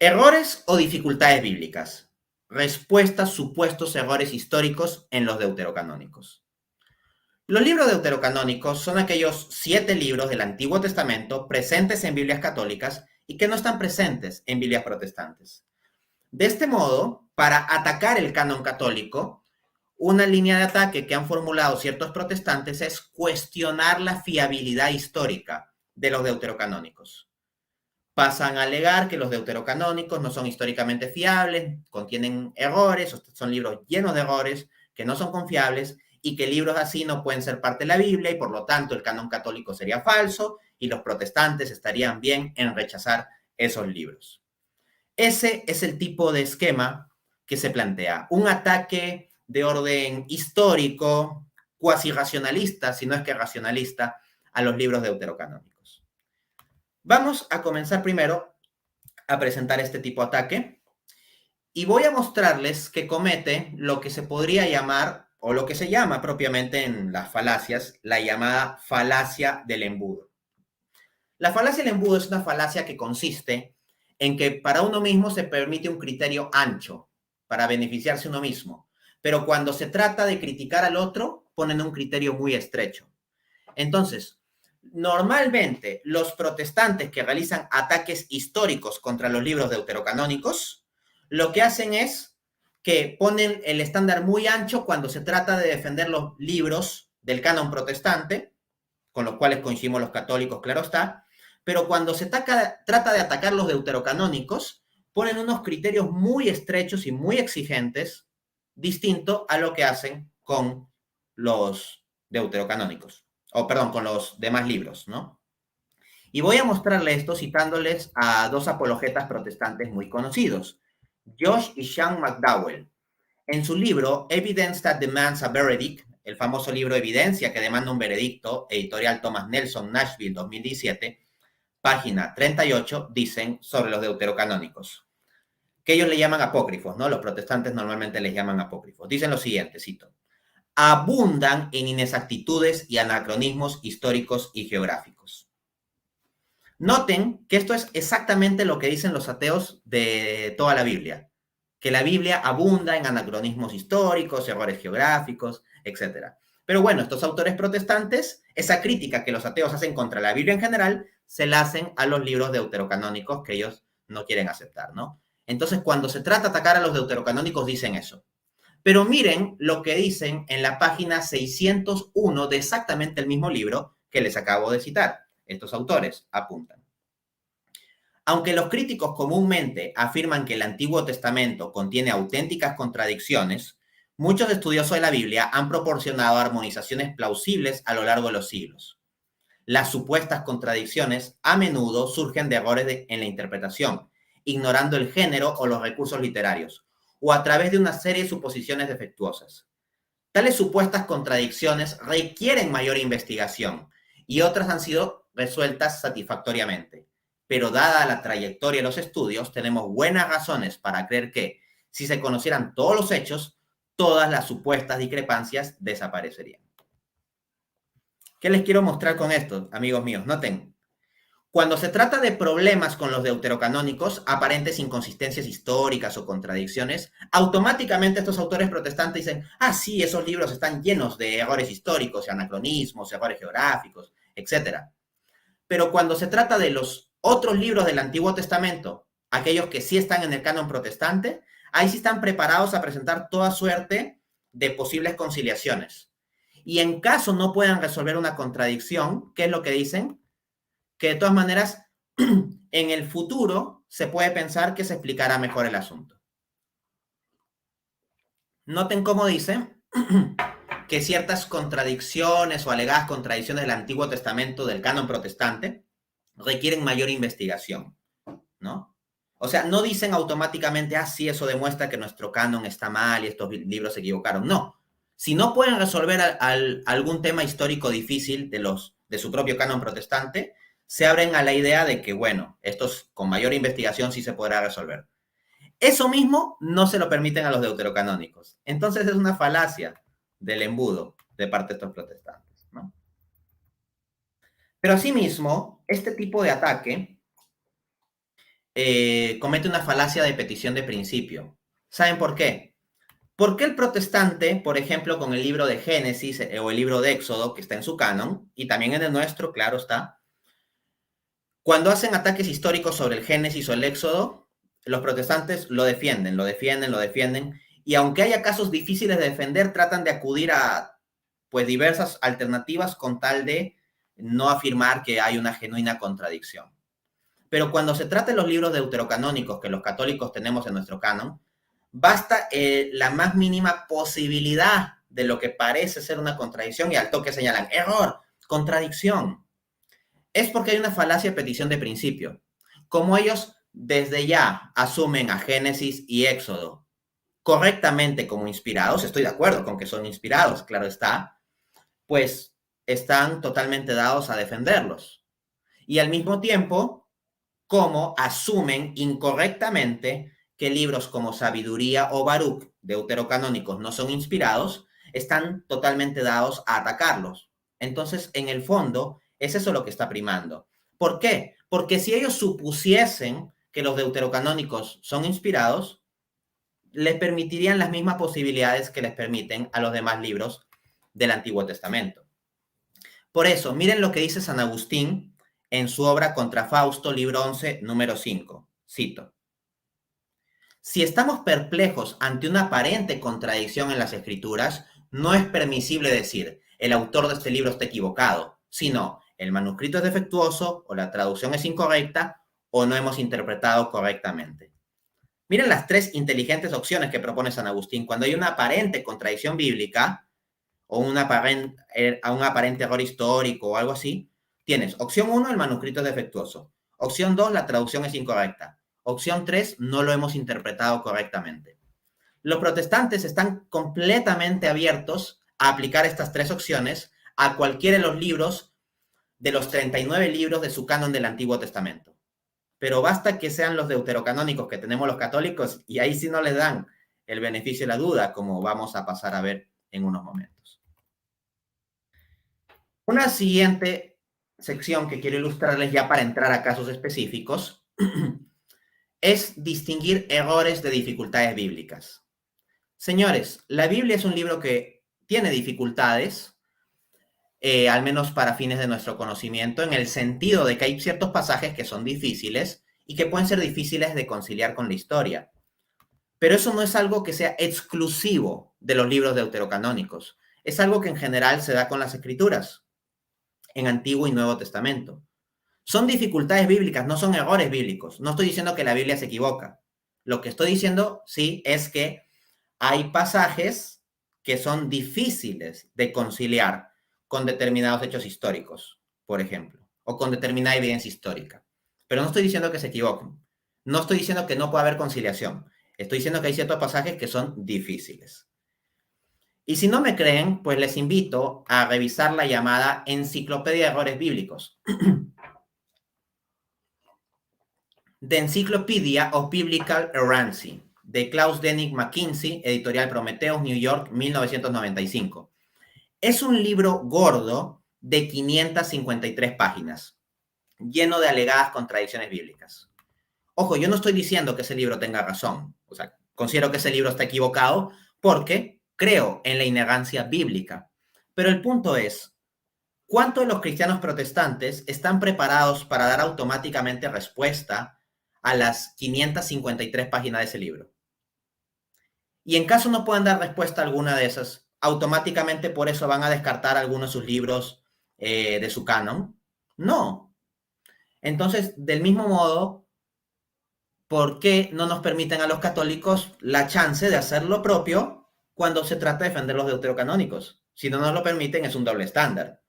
Errores o dificultades bíblicas. Respuesta a supuestos errores históricos en los deuterocanónicos. Los libros deuterocanónicos son aquellos 7 libros del Antiguo Testamento presentes en Biblias católicas y que no están presentes en Biblias protestantes. De este modo, para atacar el canon católico, una línea de ataque que han formulado ciertos protestantes es cuestionar la fiabilidad histórica de los deuterocanónicos. Pasan a alegar que los deuterocanónicos no son históricamente fiables, contienen errores, son libros llenos de errores, que no son confiables y que libros así no pueden ser parte de la Biblia y por lo tanto el canon católico sería falso y los protestantes estarían bien en rechazar esos libros. Ese es el tipo de esquema que se plantea. Un ataque de orden histórico, cuasi racionalista, si no es que racionalista, a los libros deuterocanónicos. Vamos a comenzar primero a presentar este tipo de ataque y voy a mostrarles que comete lo que se podría llamar, o lo que se llama propiamente en las falacias, la llamada falacia del embudo. La falacia del embudo es una falacia que consiste en que para uno mismo se permite un criterio ancho para beneficiarse uno mismo, pero cuando se trata de criticar al otro, ponen un criterio muy estrecho. Entonces, normalmente los protestantes que realizan ataques históricos contra los libros deuterocanónicos, lo que hacen es que ponen el estándar muy ancho cuando se trata de defender los libros del canon protestante, con los cuales coincidimos los católicos, claro está, pero cuando se trata de atacar los deuterocanónicos, ponen unos criterios muy estrechos y muy exigentes, distinto a lo que hacen con los deuterocanónicos, o perdón, con los demás libros, ¿no? Y voy a mostrarle esto citándoles a dos apologetas protestantes muy conocidos, Josh y Sean McDowell. En su libro Evidence That Demands a Verdict, el famoso libro Evidencia que demanda un veredicto, editorial Thomas Nelson, Nashville, 2017, página 38, dicen sobre los deuterocanónicos, que ellos le llaman apócrifos, ¿no? Los protestantes normalmente les llaman apócrifos. Dicen lo siguiente, cito, abundan en inexactitudes y anacronismos históricos y geográficos. Noten que esto es exactamente lo que dicen los ateos de toda la Biblia, que la Biblia abunda en anacronismos históricos, errores geográficos, etc. Pero bueno, estos autores protestantes, esa crítica que los ateos hacen contra la Biblia en general, se la hacen a los libros deuterocanónicos que ellos no quieren aceptar, ¿no? Entonces, cuando se trata de atacar a los deuterocanónicos, dicen eso. Pero miren lo que dicen en la página 601 de exactamente el mismo libro que les acabo de citar. Estos autores apuntan. Aunque los críticos comúnmente afirman que el Antiguo Testamento contiene auténticas contradicciones, muchos estudiosos de la Biblia han proporcionado armonizaciones plausibles a lo largo de los siglos. Las supuestas contradicciones a menudo surgen de errores en la interpretación, ignorando el género o los recursos literarios, o a través de una serie de suposiciones defectuosas. Tales supuestas contradicciones requieren mayor investigación y otras han sido resueltas satisfactoriamente. Pero dada la trayectoria de los estudios, tenemos buenas razones para creer que, si se conocieran todos los hechos, todas las supuestas discrepancias desaparecerían. ¿Qué les quiero mostrar con esto, amigos míos? Noten, cuando se trata de problemas con los deuterocanónicos, aparentes inconsistencias históricas o contradicciones, automáticamente estos autores protestantes dicen, ah, sí, esos libros están llenos de errores históricos, anacronismos, errores geográficos, etc. Pero cuando se trata de los otros libros del Antiguo Testamento, aquellos que sí están en el canon protestante, ahí sí están preparados a presentar toda suerte de posibles conciliaciones. Y en caso no puedan resolver una contradicción, ¿qué es lo que dicen? Que de todas maneras, en el futuro se puede pensar que se explicará mejor el asunto. Noten cómo dice que ciertas contradicciones o alegadas contradicciones del Antiguo Testamento del canon protestante requieren mayor investigación, ¿no? O sea, no dicen automáticamente, ah, sí, eso demuestra que nuestro canon está mal y estos libros se equivocaron. No. Si no pueden resolver algún tema histórico difícil de su propio canon protestante, se abren a la idea de que, bueno, estos con mayor investigación sí se podrá resolver. Eso mismo no se lo permiten a los deuterocanónicos. Entonces es una falacia del embudo de parte de estos protestantes, ¿no? Pero asimismo, este tipo de ataque comete una falacia de petición de principio. ¿Saben por qué? Porque el protestante, por ejemplo, con el libro de Génesis o el libro de Éxodo, que está en su canon, y también en el nuestro, claro está, cuando hacen ataques históricos sobre el Génesis o el Éxodo, los protestantes lo defienden, lo defienden, lo defienden, y aunque haya casos difíciles de defender, tratan de acudir a pues diversas alternativas con tal de no afirmar que hay una genuina contradicción. Pero cuando se trata de los libros deuterocanónicos que los católicos tenemos en nuestro canon, basta la más mínima posibilidad de lo que parece ser una contradicción y al toque señalan, error, contradicción. Es porque hay una falacia de petición de principio. Como ellos desde ya asumen a Génesis y Éxodo correctamente como inspirados, estoy de acuerdo con que son inspirados, claro está, pues están totalmente dados a defenderlos. Y al mismo tiempo, como asumen incorrectamente que libros como Sabiduría o Baruch, deuterocanónicos, no son inspirados, están totalmente dados a atacarlos. Entonces, en el fondo, es eso lo que está primando. ¿Por qué? Porque si ellos supusiesen que los deuterocanónicos son inspirados, les permitirían las mismas posibilidades que les permiten a los demás libros del Antiguo Testamento. Por eso, miren lo que dice San Agustín en su obra Contra Fausto, libro 11, número 5. Cito. Si estamos perplejos ante una aparente contradicción en las escrituras, no es permisible decir, el autor de este libro está equivocado, sino, el manuscrito es defectuoso, o la traducción es incorrecta, o no hemos interpretado correctamente. Miren las tres inteligentes opciones que propone San Agustín. Cuando hay una aparente contradicción bíblica, o un aparente error histórico o algo así, tienes opción 1, el manuscrito es defectuoso. Opción 2, la traducción es incorrecta. Opción 3, no lo hemos interpretado correctamente. Los protestantes están completamente abiertos a aplicar estas tres opciones a cualquiera de los libros, de los 39 libros de su canon del Antiguo Testamento. Pero basta que sean los deuterocanónicos que tenemos los católicos y ahí sí no les dan el beneficio de la duda, como vamos a pasar a ver en unos momentos. Una siguiente sección que quiero ilustrarles ya para entrar a casos específicos es distinguir errores de dificultades bíblicas. Señores, la Biblia es un libro que tiene dificultades, al menos para fines de nuestro conocimiento, en el sentido de que hay ciertos pasajes que son difíciles y que pueden ser difíciles de conciliar con la historia. Pero eso no es algo que sea exclusivo de los libros deuterocanónicos. Es algo que en general se da con las escrituras, en Antiguo y Nuevo Testamento. Son dificultades bíblicas, no son errores bíblicos. No estoy diciendo que la Biblia se equivoca. Lo que estoy diciendo, sí, es que hay pasajes que son difíciles de conciliar con determinados hechos históricos, por ejemplo, o con determinada evidencia histórica. Pero no estoy diciendo que se equivoquen. No estoy diciendo que no pueda haber conciliación. Estoy diciendo que hay ciertos pasajes que son difíciles. Y si no me creen, pues les invito a revisar la llamada Enciclopedia de Errores Bíblicos. The Encyclopedia of Biblical Errancy, de Klaus Denning McKinsey, editorial Prometheus, New York, 1995. Es un libro gordo de 553 páginas, lleno de alegadas contradicciones bíblicas. Ojo, yo no estoy diciendo que ese libro tenga razón. O sea, considero que ese libro está equivocado porque creo en la inerrancia bíblica. Pero el punto es, ¿cuántos de los cristianos protestantes están preparados para dar automáticamente respuesta a las 553 páginas de ese libro? Y en caso no puedan dar respuesta a alguna de esas, automáticamente por eso van a descartar algunos de sus libros de su canon. No. Entonces, del mismo modo, ¿por qué no nos permiten a los católicos la chance de hacer lo propio cuando se trata de defender los deuterocanónicos? Si no nos lo permiten, es un doble estándar.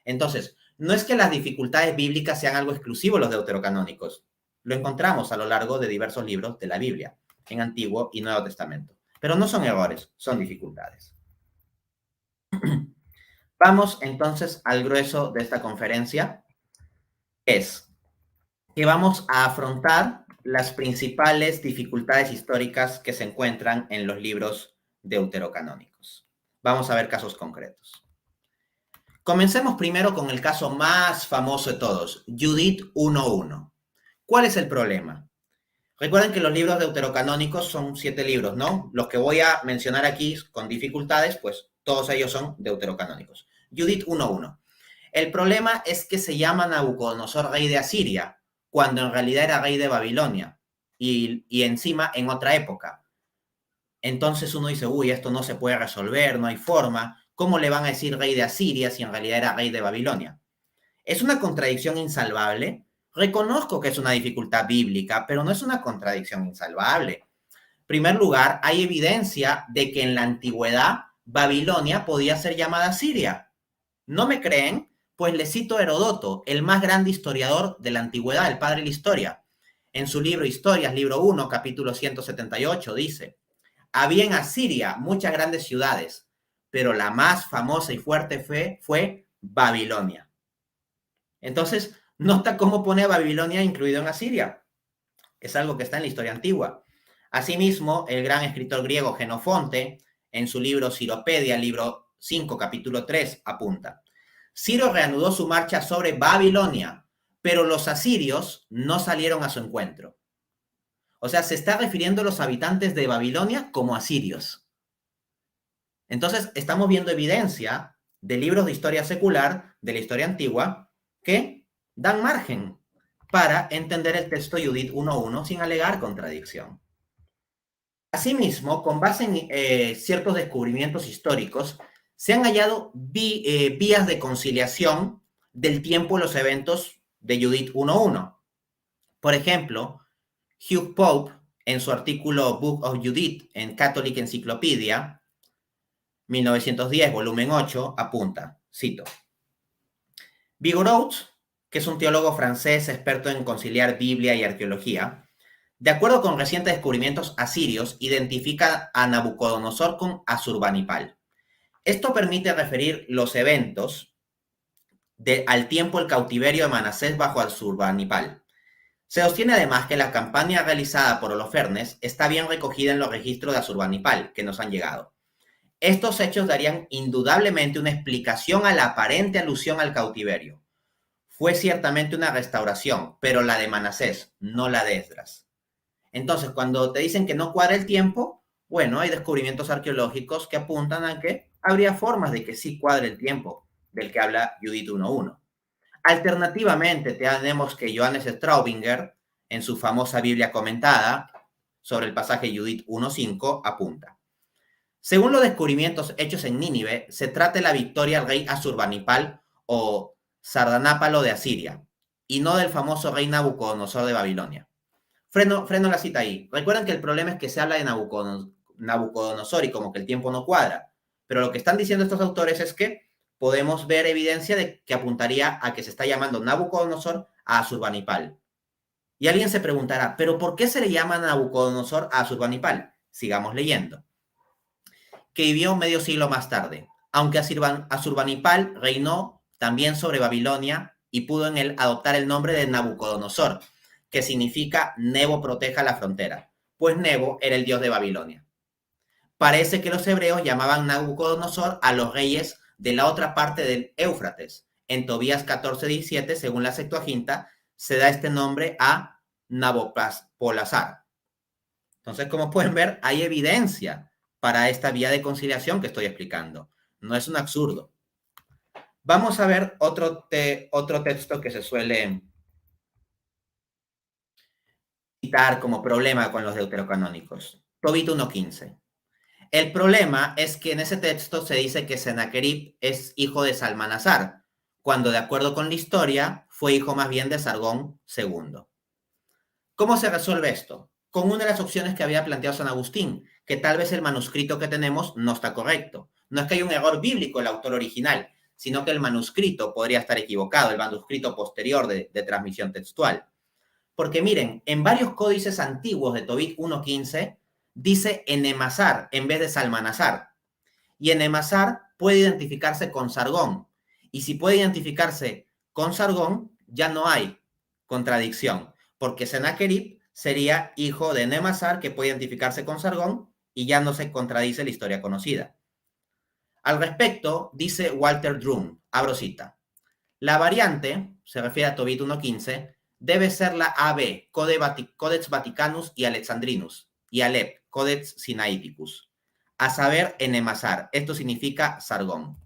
Entonces, no es que las dificultades bíblicas sean algo exclusivo de los deuterocanónicos. Lo encontramos a lo largo de diversos libros de la Biblia, en Antiguo y Nuevo Testamento. Pero no son errores, son dificultades. Vamos entonces al grueso de esta conferencia. Es que vamos a afrontar las principales dificultades históricas que se encuentran en los libros deuterocanónicos. Vamos a ver casos concretos. Comencemos primero con el caso más famoso de todos, Judith 1.1. ¿Cuál es el problema? Recuerden que los libros deuterocanónicos son 7 libros, ¿no? Los que voy a mencionar aquí con dificultades, pues todos ellos son deuterocanónicos. Judith 1.1. El problema es que se llama Nabucodonosor rey de Asiria, cuando en realidad era rey de Babilonia, y encima en otra época. Entonces uno dice, uy, esto no se puede resolver, no hay forma. ¿Cómo le van a decir rey de Asiria si en realidad era rey de Babilonia? ¿Es una contradicción insalvable? Reconozco que es una dificultad bíblica, pero no es una contradicción insalvable. En primer lugar, hay evidencia de que en la antigüedad Babilonia podía ser llamada Siria. ¿No me creen? Pues les cito a Herodoto, el más grande historiador de la antigüedad, el padre de la historia. En su libro Historias, libro 1, capítulo 178, dice: había en Asiria muchas grandes ciudades, pero la más famosa y fuerte fue Babilonia. Entonces, nota cómo pone a Babilonia incluido en Asiria. Es algo que está en la historia antigua. Asimismo, el gran escritor griego Genofonte, en su libro Ciropedia, libro 5, capítulo 3, apunta: Ciro reanudó su marcha sobre Babilonia, pero los asirios no salieron a su encuentro. O sea, se está refiriendo a los habitantes de Babilonia como asirios. Entonces, estamos viendo evidencia de libros de historia secular, de la historia antigua, que dan margen para entender el texto Judith 1.1 sin alegar contradicción. Asimismo, con base en ciertos descubrimientos históricos, se han hallado vías de conciliación del tiempo y los eventos de Judith 1.1. Por ejemplo, Hugh Pope, en su artículo Book of Judith en Catholic Encyclopedia, 1910, volumen 8, apunta, cito: Vigoureux, que es un teólogo francés experto en conciliar Biblia y arqueología, de acuerdo con recientes descubrimientos asirios, identifica a Nabucodonosor con Asurbanipal. Esto permite referir los eventos al tiempo del cautiverio de Manasés bajo Asurbanipal. Se sostiene además que la campaña realizada por Holofernes está bien recogida en los registros de Asurbanipal que nos han llegado. Estos hechos darían indudablemente una explicación a la aparente alusión al cautiverio. Fue ciertamente una restauración, pero la de Manasés, no la de Esdras. Entonces, cuando te dicen que no cuadra el tiempo, bueno, hay descubrimientos arqueológicos que apuntan a que habría formas de que sí cuadre el tiempo del que habla Judith 1.1. Alternativamente, tenemos que Johannes Straubinger, en su famosa Biblia comentada sobre el pasaje Judith 1.5, apunta: según los descubrimientos hechos en Nínive, se trata de la victoria del rey Asurbanipal o Sardanápalo de Asiria, y no del famoso rey Nabucodonosor de Babilonia. Freno la cita ahí. Recuerden que el problema es que se habla de Nabucodonosor y como que el tiempo no cuadra. Pero lo que están diciendo estos autores es que podemos ver evidencia de que apuntaría a que se está llamando Nabucodonosor a Asurbanipal. Y alguien se preguntará, ¿pero por qué se le llama Nabucodonosor a Asurbanipal? Sigamos leyendo. Que vivió medio siglo más tarde, aunque Asurbanipal reinó también sobre Babilonia y pudo en él adoptar el nombre de Nabucodonosor, que significa Nebo proteja la frontera, pues Nebo era el dios de Babilonia. Parece que los hebreos llamaban Nabucodonosor a los reyes de la otra parte del Éufrates. En Tobías 14:17, según la Septuaginta, se da este nombre a Nabopolassar. Entonces, como pueden ver, hay evidencia para esta vía de conciliación que estoy explicando. No es un absurdo. Vamos a ver otro texto que se suele citar como problema con los deuterocanónicos. Tobit 1.15. El problema es que en ese texto se dice que Sennacherib es hijo de Salmanasar, cuando de acuerdo con la historia fue hijo más bien de Sargón II. ¿Cómo se resuelve esto? Con una de las opciones que había planteado San Agustín, que tal vez el manuscrito que tenemos no está correcto. No es que haya un error bíblico el autor original, sino que el manuscrito podría estar equivocado, el manuscrito posterior de transmisión textual. Porque miren, en varios códices antiguos de Tobit 1.15 dice Enemazar en vez de Salmanasar. Y Enemazar puede identificarse con Sargón. Y si puede identificarse con Sargón, ya no hay contradicción, porque Sennacherib sería hijo de Enemazar, que puede identificarse con Sargón, y ya no se contradice la historia conocida. Al respecto, dice Walter Drum, abro cita: la variante, se refiere a Tobit 1.15, debe ser la AB, Codex Vaticanus y Alexandrinus, y Alep, Codex Sinaiticus, a saber, Enemazar. Esto significa Sargón.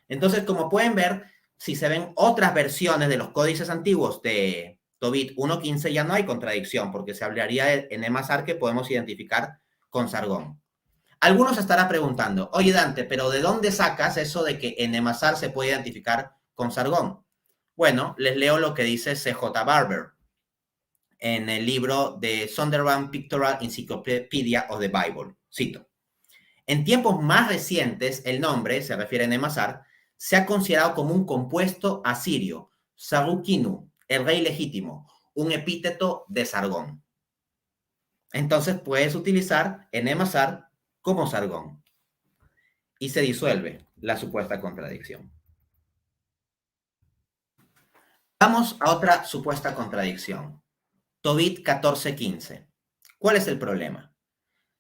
Entonces, como pueden ver, si se ven otras versiones de los códices antiguos de Tobit 1.15, ya no hay contradicción, porque se hablaría de Enemazar que podemos identificar con Sargón. Algunos se estarán preguntando, oye Dante, pero ¿de dónde sacas eso de que Enemazar se puede identificar con Sargón? Bueno, les leo lo que dice C.J. Barber en el libro de Sunderland Pictorial Encyclopedia of the Bible. Cito. En tiempos más recientes, el nombre, se refiere a Enemazar, se ha considerado como un compuesto asirio, Sarukinu, el rey legítimo, un epíteto de Sargón. Entonces puedes utilizar Enemazar como Sargón. Y se disuelve la supuesta contradicción. Vamos a otra supuesta contradicción. Tobit 14.15. ¿Cuál es el problema?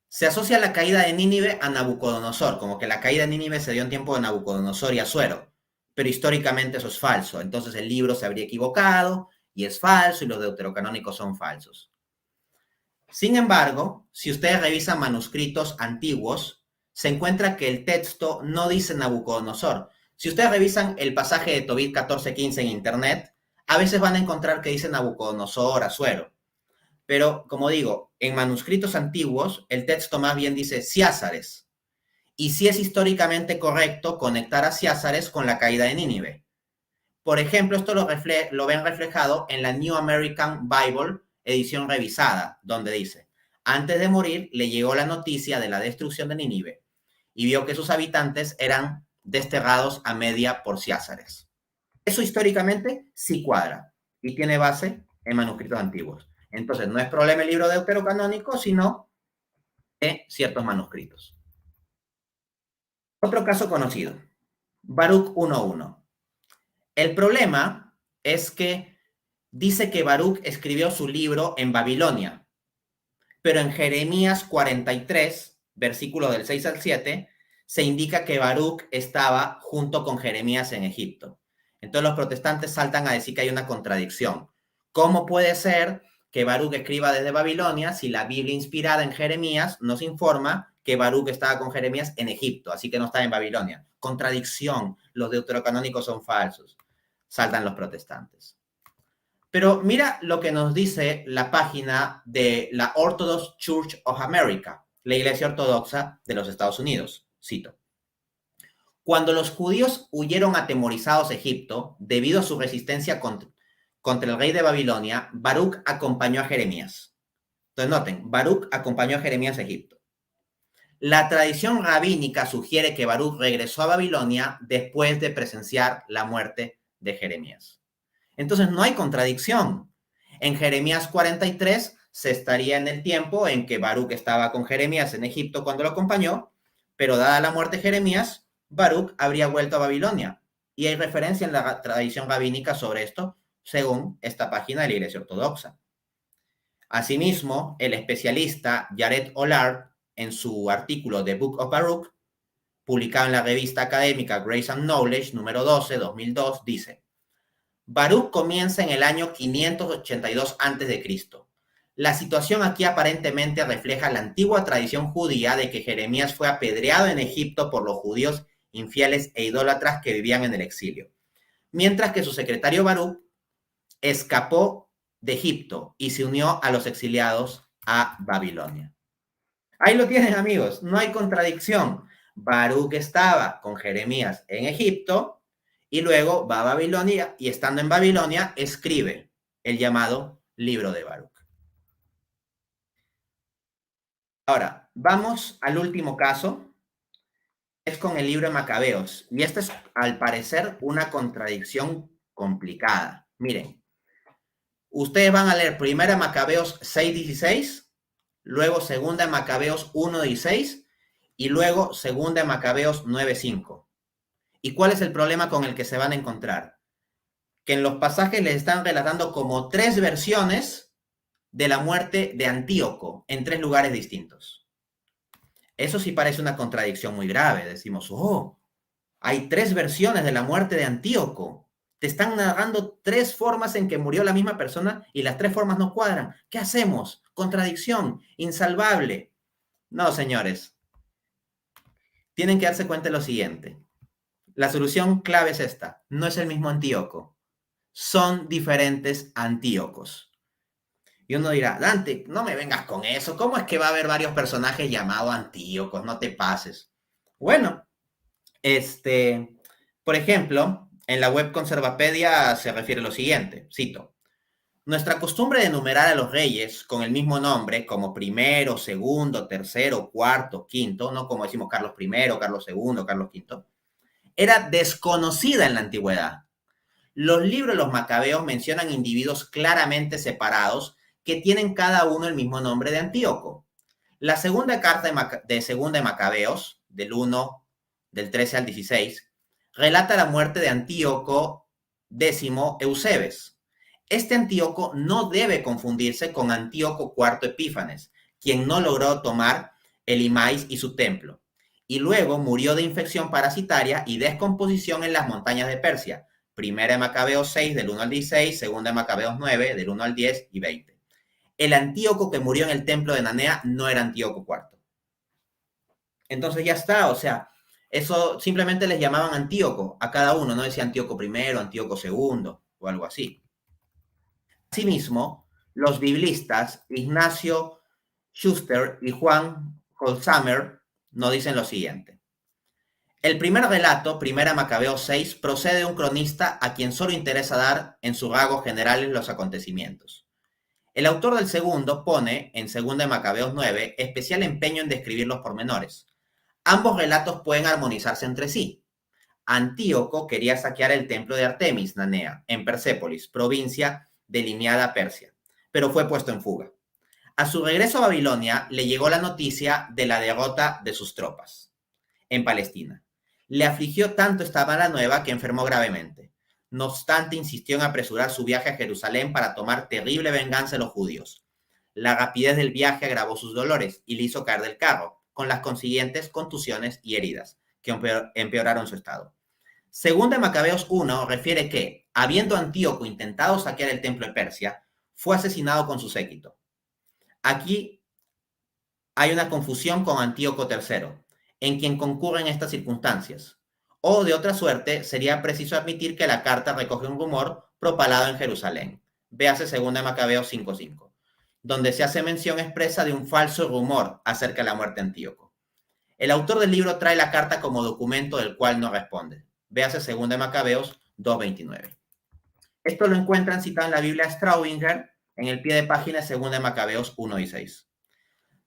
Se asocia la caída de Nínive a Nabucodonosor, como que la caída de Nínive se dio en tiempo de Nabucodonosor y Asuero, pero históricamente eso es falso. Entonces el libro se habría equivocado y es falso y los deuterocanónicos son falsos. Sin embargo, si ustedes revisan manuscritos antiguos, se encuentra que el texto no dice Nabucodonosor. Si ustedes revisan el pasaje de Tobit 14.15 en internet, a veces van a encontrar que dice Nabucodonosor, Asuero. Pero, como digo, en manuscritos antiguos, el texto más bien dice Ciázares. Y sí es históricamente correcto conectar a Ciázares con la caída de Nínive. Por ejemplo, esto lo ven reflejado en la New American Bible, edición revisada, donde dice, antes de morir le llegó la noticia de la destrucción de Nínive y vio que sus habitantes eran desterrados a media por Ciázares. Eso históricamente sí cuadra y tiene base en manuscritos antiguos. Entonces, no es problema el libro deuterocanónico, sino de ciertos manuscritos. Otro caso conocido, Baruch 1.1. El problema es que dice que Baruch escribió su libro en Babilonia, pero en Jeremías 43, versículos del 6 al 7, se indica que Baruch estaba junto con Jeremías en Egipto. Entonces los protestantes saltan a decir que hay una contradicción. ¿Cómo puede ser que Baruch escriba desde Babilonia si la Biblia inspirada en Jeremías nos informa que Baruch estaba con Jeremías en Egipto, así que no estaba en Babilonia? Contradicción, los deuterocanónicos son falsos, saltan los protestantes. Pero mira lo que nos dice la página de la Orthodox Church of America, la Iglesia Ortodoxa de los Estados Unidos. Cito. Cuando los judíos huyeron atemorizados a Egipto, debido a su resistencia contra el rey de Babilonia, Baruch acompañó a Jeremías. Entonces noten, Baruch acompañó a Jeremías a Egipto. La tradición rabínica sugiere que Baruch regresó a Babilonia después de presenciar la muerte de Jeremías. Entonces no hay contradicción. En Jeremías 43 se estaría en el tiempo en que Baruch estaba con Jeremías en Egipto cuando lo acompañó, pero dada la muerte de Jeremías, Baruch habría vuelto a Babilonia. Y hay referencia en la tradición rabínica sobre esto, según esta página de la Iglesia Ortodoxa. Asimismo, el especialista Jared Ollard, en su artículo The Book of Baruch, publicado en la revista académica Grace and Knowledge, número 12, 2002, dice: Baruch comienza en el año 582 a.C. La situación aquí aparentemente refleja la antigua tradición judía de que Jeremías fue apedreado en Egipto por los judíos infieles e idólatras que vivían en el exilio, mientras que su secretario Baruch escapó de Egipto y se unió a los exiliados a Babilonia. Ahí lo tienen, amigos, no hay contradicción. Baruch estaba con Jeremías en Egipto y luego va a Babilonia y estando en Babilonia escribe el llamado libro de Baruch. Ahora, vamos al último caso, es con el libro de Macabeos. Y esta es, al parecer, una contradicción complicada. Miren, ustedes van a leer primera Macabeos 6:16, luego segunda Macabeos 1:16 y luego segunda Macabeos 9:5. ¿Y cuál es el problema con el que se van a encontrar? Que en los pasajes les están relatando como 3 versiones de la muerte de Antíoco en 3 lugares distintos. Eso sí parece una contradicción muy grave. Decimos, oh, hay 3 versiones de la muerte de Antíoco. Te están narrando 3 formas en que murió la misma persona y las 3 formas no cuadran. ¿Qué hacemos? Contradicción, insalvable. No, señores. Tienen que darse cuenta de lo siguiente. La solución clave es esta. No es el mismo Antíoco. Son diferentes Antíocos. Y uno dirá, Dante, no me vengas con eso. ¿Cómo es que va a haber varios personajes llamados Antíocos? No te pases. Bueno, por ejemplo, en la web Conservapedia se refiere a lo siguiente, cito, nuestra costumbre de enumerar a los reyes con el mismo nombre, como primero, segundo, tercero, cuarto, quinto, no como decimos Carlos I, Carlos II, Carlos V, era desconocida en la antigüedad. Los libros de los macabeos mencionan individuos claramente separados que tienen cada uno el mismo nombre de Antíoco. La segunda carta de Segunda de Macabeos, del 1, del 13 al 16, relata la muerte de Antíoco X Eusebes. Este Antíoco no debe confundirse con Antíoco IV Epífanes, quien no logró tomar el Imais y su templo, y luego murió de infección parasitaria y descomposición en las montañas de Persia. Primera de Macabeos 6, del 1 al 16, Segunda de Macabeos 9, del 1 al 10 y 20. El Antíoco que murió en el templo de Nanea no era Antíoco IV. Entonces ya está, o sea, eso simplemente les llamaban Antíoco a cada uno, no decía Antíoco I, Antíoco II o algo así. Asimismo, los biblistas Ignacio Schuster y Juan Holzamer nos dicen lo siguiente. El primer relato, Primera Macabeos 6, procede de un cronista a quien solo interesa dar en sus rasgos generales los acontecimientos. El autor del segundo pone, en Segunda de Macabeos 9, especial empeño en describir los pormenores. Ambos relatos pueden armonizarse entre sí. Antíoco quería saquear el templo de Artemis, Nanea, en Persépolis, provincia delineada Persia, pero fue puesto en fuga. A su regreso a Babilonia, le llegó la noticia de la derrota de sus tropas en Palestina. Le afligió tanto esta mala nueva que enfermó gravemente. No obstante, insistió en apresurar su viaje a Jerusalén para tomar terrible venganza de los judíos. La rapidez del viaje agravó sus dolores y le hizo caer del carro, con las consiguientes contusiones y heridas, que empeoraron su estado. Según de Macabeos 1, refiere que, habiendo Antíoco intentado saquear el templo de Persia, fue asesinado con su séquito. Aquí hay una confusión con Antíoco III, en quien concurren estas circunstancias. O, de otra suerte, sería preciso admitir que la carta recoge un rumor propalado en Jerusalén. Véase 2 de Macabeos 5:5, donde se hace mención expresa de un falso rumor acerca de la muerte de Antíoco. El autor del libro trae la carta como documento del cual no responde. Véase 2 de Macabeos 2:29. Esto lo encuentran citado en la Biblia Straubinger, en el pie de página 2 de Macabeos 1:6.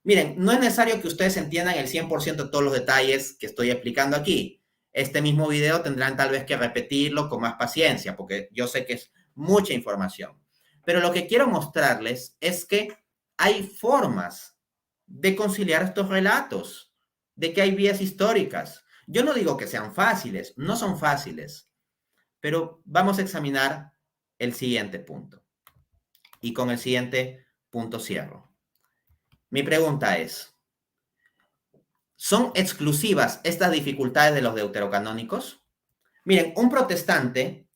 Miren, no es necesario que ustedes entiendan el 100% de todos los detalles que estoy explicando aquí. Este mismo video tendrán tal vez que repetirlo con más paciencia, porque yo sé que es mucha información. Pero lo que quiero mostrarles es que hay formas de conciliar estos relatos, de que hay vías históricas. Yo no digo que sean fáciles, no son fáciles, pero vamos a examinar el siguiente punto. Y con el siguiente punto cierro. Mi pregunta es, ¿son exclusivas estas dificultades de los deuterocanónicos? Miren, un protestante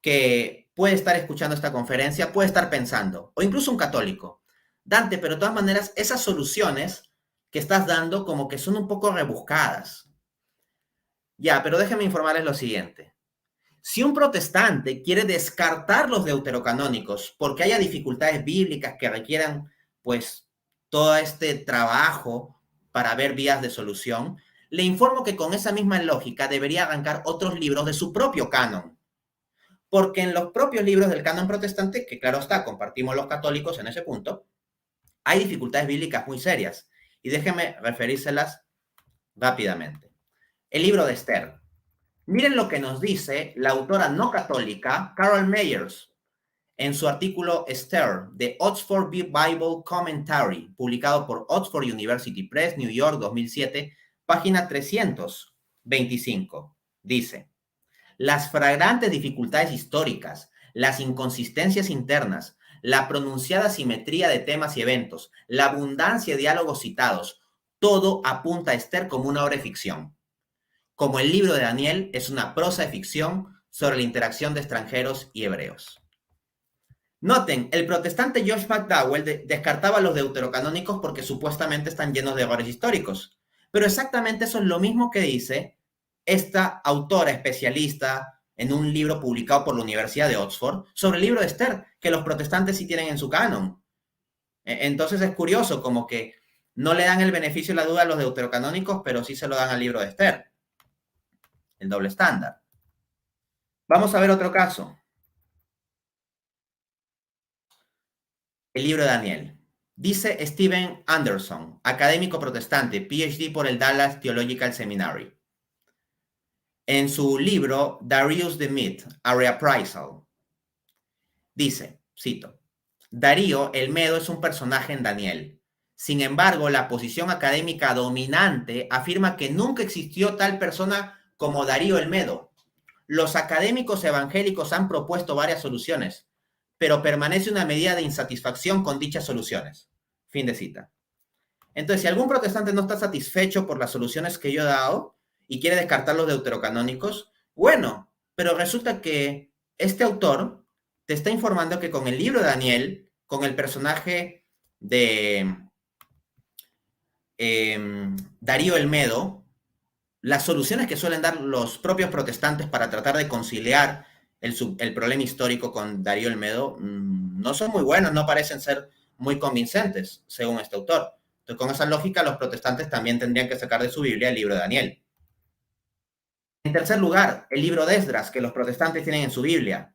que puede estar escuchando esta conferencia puede estar pensando, o incluso un católico, Dante, pero de todas maneras, esas soluciones que estás dando como que son un poco rebuscadas. Ya, pero déjenme informarles lo siguiente. Si un protestante quiere descartar los deuterocanónicos porque haya dificultades bíblicas que requieran, pues, todo este trabajo para ver vías de solución, le informo que con esa misma lógica debería arrancar otros libros de su propio canon. Porque en los propios libros del canon protestante, que claro está, compartimos los católicos en ese punto, hay dificultades bíblicas muy serias. Y déjenme referírselas rápidamente. El libro de Esther. Miren lo que nos dice la autora no católica Carol Meyers en su artículo Esther, de Oxford Bible Commentary, publicado por Oxford University Press, New York, 2007, página 325. Dice, las flagrantes dificultades históricas, las inconsistencias internas, la pronunciada simetría de temas y eventos, la abundancia de diálogos citados, todo apunta a Esther como una obra de ficción. Como el libro de Daniel es una prosa de ficción, sobre la interacción de extranjeros y hebreos. Noten, el protestante George McDowell descartaba los deuterocanónicos porque supuestamente están llenos de errores históricos. Pero exactamente eso es lo mismo que dice esta autora especialista en un libro publicado por la Universidad de Oxford sobre el libro de Esther, que los protestantes sí tienen en su canon. Entonces es curioso, como que no le dan el beneficio de la duda a los deuterocanónicos, pero sí se lo dan al libro de Esther. El doble estándar. Vamos a ver otro caso. El libro de Daniel. Dice Steven Anderson, académico protestante, PhD por el Dallas Theological Seminary. En su libro Darius the Myth, A Reappraisal, dice, cito, Darío el Medo es un personaje en Daniel. Sin embargo, la posición académica dominante afirma que nunca existió tal persona como Darío el Medo. Los académicos evangélicos han propuesto varias soluciones, pero permanece una medida de insatisfacción con dichas soluciones. Fin de cita. Entonces, si algún protestante no está satisfecho por las soluciones que yo he dado y quiere descartar los deuterocanónicos, bueno, pero resulta que este autor te está informando que con el libro de Daniel, con el personaje de Darío el Medo, las soluciones que suelen dar los propios protestantes para tratar de conciliar el problema histórico con Darío el Medo no son muy buenas, no parecen ser muy convincentes, según este autor. Entonces, con esa lógica, los protestantes también tendrían que sacar de su Biblia el libro de Daniel. En tercer lugar, el libro de Esdras, que los protestantes tienen en su Biblia.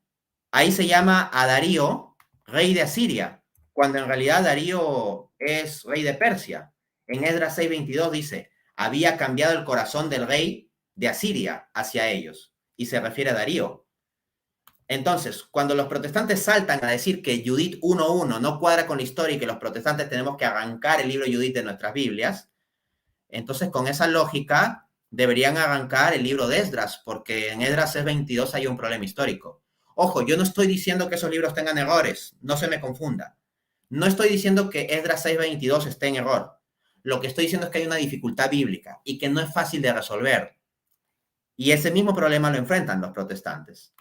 Ahí se llama a Darío rey de Asiria, cuando en realidad Darío es rey de Persia. En Esdras 6:22 dice, había cambiado el corazón del rey de Asiria hacia ellos, y se refiere a Darío. Entonces, cuando los protestantes saltan a decir que Judith 1:1 no cuadra con la historia y que los protestantes tenemos que arrancar el libro Judith de nuestras Biblias, entonces con esa lógica deberían arrancar el libro de Esdras, porque en Esdras 6:22 hay un problema histórico. Ojo, yo no estoy diciendo que esos libros tengan errores, no se me confunda. No estoy diciendo que Esdras 6:22 esté en error. Lo que estoy diciendo es que hay una dificultad bíblica y que no es fácil de resolver. Y ese mismo problema lo enfrentan los protestantes.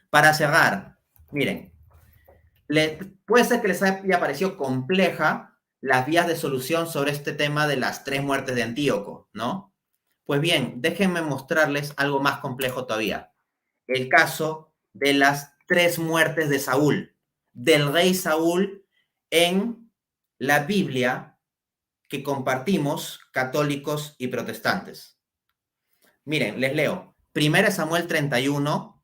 Para cerrar, miren, puede ser que les haya parecido compleja las vías de solución sobre este tema de las 3 muertes de Antíoco, ¿no? Pues bien, déjenme mostrarles algo más complejo todavía. El caso de las 3 muertes de Saúl, del rey Saúl en la Biblia que compartimos católicos y protestantes. Miren, les leo. 1 Samuel 31,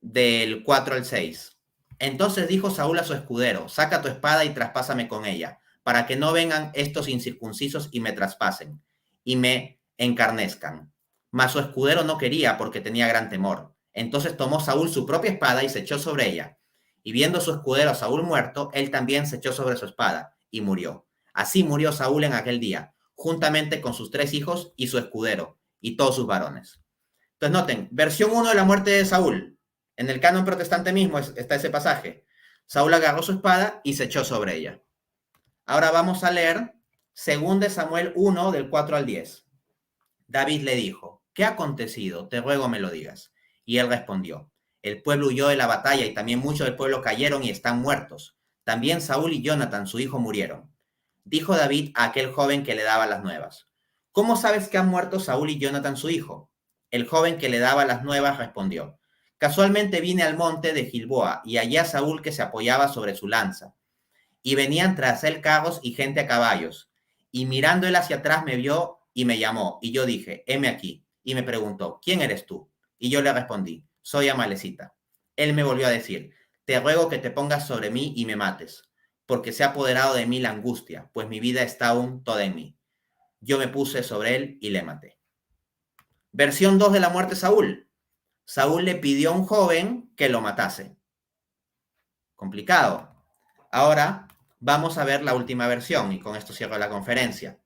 del 4 al 6. Entonces dijo Saúl a su escudero, saca tu espada y traspásame con ella, para que no vengan estos incircuncisos y me traspasen, y me encarnezcan. Mas su escudero no quería porque tenía gran temor. Entonces tomó Saúl su propia espada y se echó sobre ella. Y viendo su escudero a Saúl muerto, él también se echó sobre su espada y murió. Así murió Saúl en aquel día, juntamente con sus 3 hijos y su escudero, y todos sus varones. Entonces noten, versión 1 de la muerte de Saúl. En el canon protestante mismo está ese pasaje. Saúl agarró su espada y se echó sobre ella. Ahora vamos a leer 2 Samuel 1, del 4 al 10. David le dijo, ¿qué ha acontecido? Te ruego me lo digas. Y él respondió, el pueblo huyó de la batalla y también muchos del pueblo cayeron y están muertos. También Saúl y Jonathan, su hijo, murieron. Dijo David a aquel joven que le daba las nuevas, ¿cómo sabes que han muerto Saúl y Jonathan, su hijo? El joven que le daba las nuevas respondió, casualmente vine al monte de Gilboa y hallé a Saúl que se apoyaba sobre su lanza. Y venían tras él carros y gente a caballos. Y mirando él hacia atrás me vio y me llamó. Y yo dije, heme aquí. Y me preguntó, ¿quién eres tú? Y yo le respondí, soy Amalecita. Él me volvió a decir, te ruego que te pongas sobre mí y me mates, porque se ha apoderado de mí la angustia, pues mi vida está aún toda en mí. Yo me puse sobre él y le maté. Versión 2 de la muerte de Saúl. Saúl le pidió a un joven que lo matase. Complicado. Ahora vamos a ver la última versión y con esto cierro la conferencia.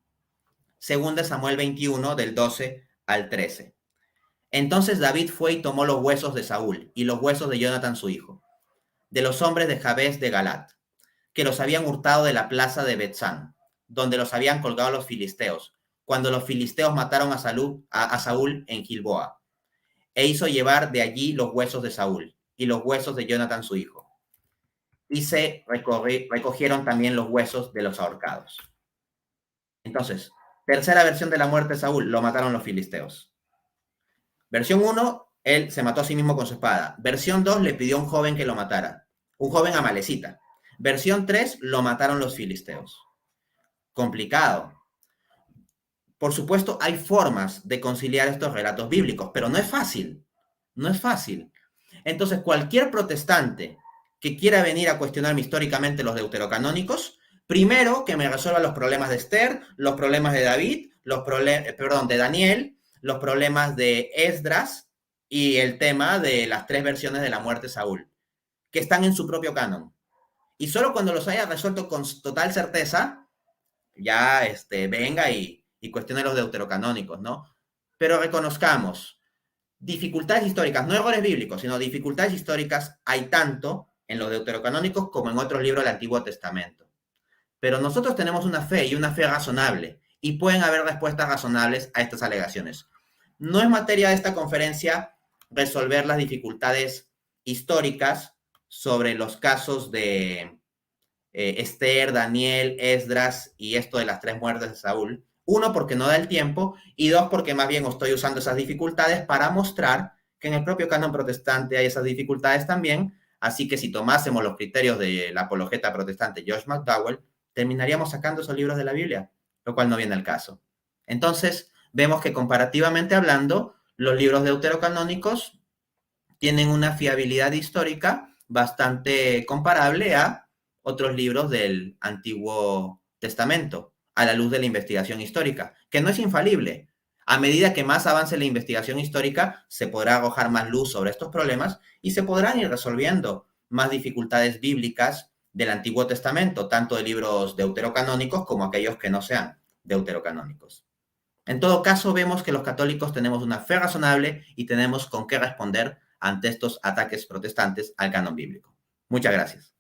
2 Samuel 21, del 12 al 13. Entonces David fue y tomó los huesos de Saúl y los huesos de Jonathan su hijo, de los hombres de Jabes de Galat, que los habían hurtado de la plaza de Betzán, donde los habían colgado los filisteos, cuando los filisteos mataron a Saúl en Gilboa. e hizo llevar de allí los huesos de Saúl y los huesos de Jonathan su hijo. Y se recogieron también los huesos de los ahorcados. Entonces, tercera versión de la muerte de Saúl, lo mataron los filisteos. Versión 1, él se mató a sí mismo con su espada. Versión 2, le pidió a un joven que lo matara, un joven amalecita. Versión 3, lo mataron los filisteos. Complicado. Por supuesto, hay formas de conciliar estos relatos bíblicos, pero no es fácil. No es fácil. Entonces, cualquier protestante que quiera venir a cuestionarme históricamente los deuterocanónicos, primero que me resuelva los problemas de Esther, los problemas de David, de Daniel, los problemas de Esdras y el tema de las 3 versiones de la muerte de Saúl, que están en su propio canon. Y solo cuando los haya resuelto con total certeza, ya venga y cuestione los deuterocanónicos, ¿no? Pero reconozcamos, dificultades históricas, no errores bíblicos, sino dificultades históricas hay tanto en los deuterocanónicos como en otros libros del Antiguo Testamento. Pero nosotros tenemos una fe y una fe razonable, y pueden haber respuestas razonables a estas alegaciones. No es materia de esta conferencia resolver las dificultades históricas sobre los casos de Esther, Daniel, Esdras y esto de las 3 muertes de Saúl. Uno, porque no da el tiempo, y dos, porque más bien estoy usando esas dificultades para mostrar que en el propio canon protestante hay esas dificultades también, así que si tomásemos los criterios de la apologeta protestante Josh McDowell, terminaríamos sacando esos libros de la Biblia, lo cual no viene al caso. Entonces, vemos que comparativamente hablando, los libros deuterocanónicos tienen una fiabilidad histórica bastante comparable a otros libros del Antiguo Testamento, a la luz de la investigación histórica, que no es infalible. A medida que más avance la investigación histórica, se podrá arrojar más luz sobre estos problemas y se podrán ir resolviendo más dificultades bíblicas del Antiguo Testamento, tanto de libros deuterocanónicos como aquellos que no sean deuterocanónicos. En todo caso, vemos que los católicos tenemos una fe razonable y tenemos con qué responder ante estos ataques protestantes al canon bíblico. Muchas gracias.